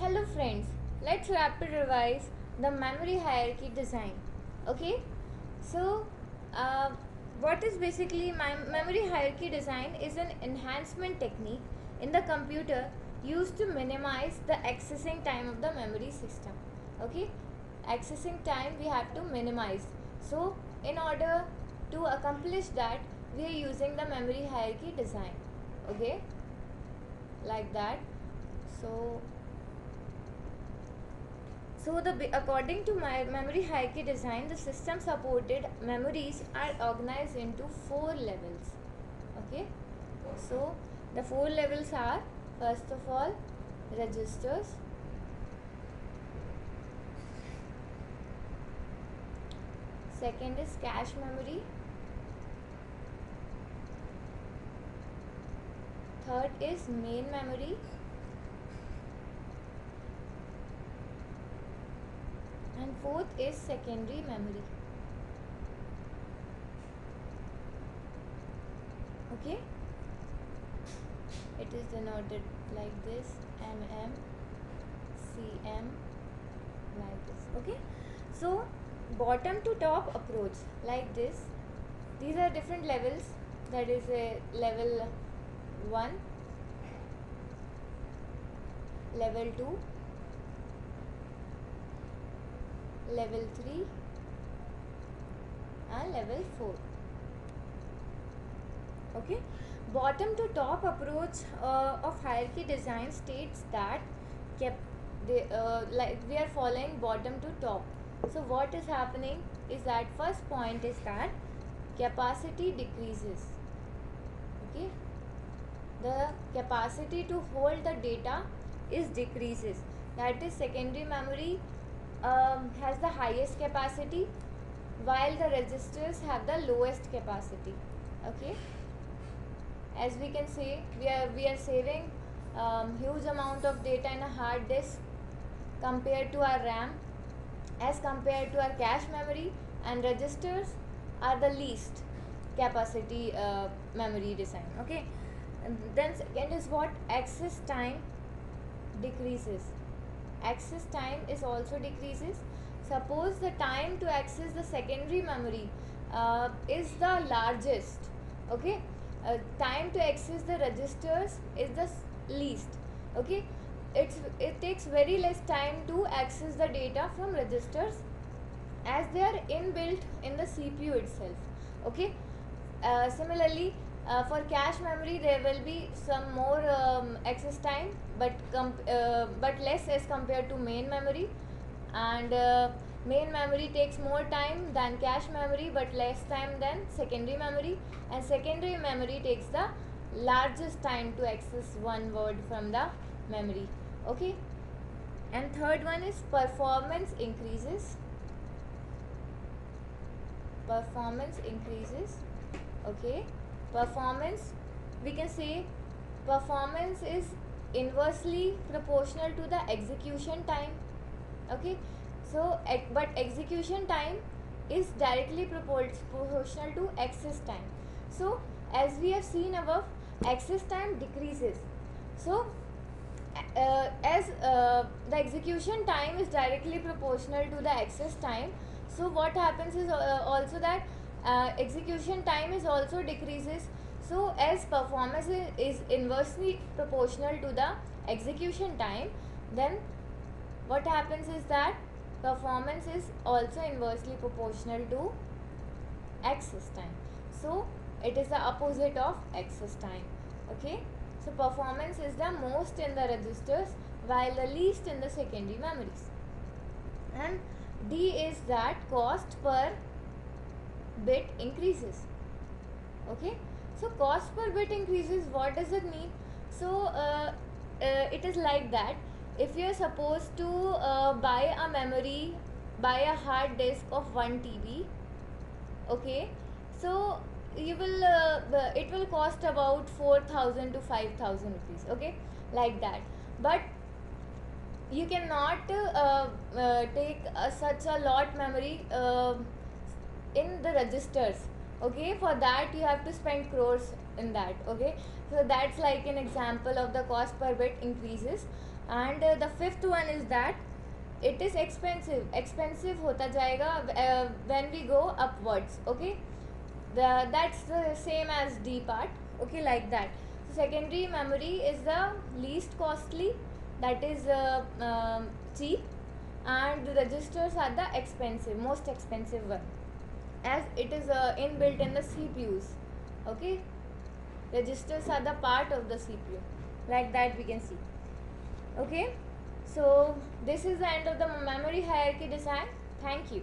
Hello friends, let's rapid revise the memory hierarchy design. Okay, so uh, what is basically memory hierarchy design is an enhancement technique in the computer used to minimize the accessing time of the memory system. Okay, accessing time we have to minimize. So in order to accomplish that, we are using the memory hierarchy design. Okay, like that. So according to my memory hierarchy design, the system supported memories are organized into 4 levels. Okay, so the 4 levels are, first of all, registers. Second is cache memory. Third is main memory. And fourth is secondary memory. Okay, it is denoted like this: mm, cm, like this. Okay, so bottom to top approach, like this. These are different levels. That is a level 1, level 2, level 3 and level 4. Okay, bottom to top approach of hierarchy design states that like we are following bottom to top. So what is happening is that first point is that capacity decreases. Okay, the capacity to hold the data is decreases. That is, secondary memory has the highest capacity, while the registers have the lowest capacity. Okay, as we can see, we are saving huge amount of data in a hard disk compared to our RAM, as compared to our cache memory, and registers are the least capacity memory design. Okay, and then second is what? Access time decreases. Access time is also decreases. Suppose the time to access the secondary memory is the largest. Okay, time to access the registers is the least. Okay, it takes very less time to access the data from registers, as they are inbuilt in the CPU itself. Okay, similarly, for cache memory there will be some more access time, but less as compared to main memory. And main memory takes more time than cache memory, but less time than secondary memory. And secondary memory takes the largest time to access one word from the memory. Okay, and third one is performance increases. Performance increases. Okay, performance, we can say performance is inversely proportional to the execution time. Okay, so but execution time is directly proportional to access time. So as we have seen above, access time decreases. So as the execution time is directly proportional to the access time, so what happens is also that execution time is also decreases. So as performance is inversely proportional to the execution time, then what happens is that performance is also inversely proportional to access time. So it is the opposite of access time. Okay, so performance is the most in the registers, while the least in the secondary memories. And D is that cost per bit increases. Okay, so cost per bit increases. What does it mean? So it is like that, if you are supposed to buy a hard disk of 1 TB. Okay, so you will it will cost about 4,000 to 5,000 rupees. Okay, like that. But you cannot take such a lot memory in the registers. Okay, for that you have to spend crores. in that. Okay, so that's like an example of the cost per bit increases. And the fifth one is that it is expensive hota jayega when we go upwards. Okay, that's the same as D part. Okay, like that. So secondary memory is the least costly, that is cheap, and the registers are the most expensive one, as it is inbuilt in the CPUs. Okay, registers are the part of the CPU, like that we can see. Okay, so this is the end of the memory hierarchy design. Thank you.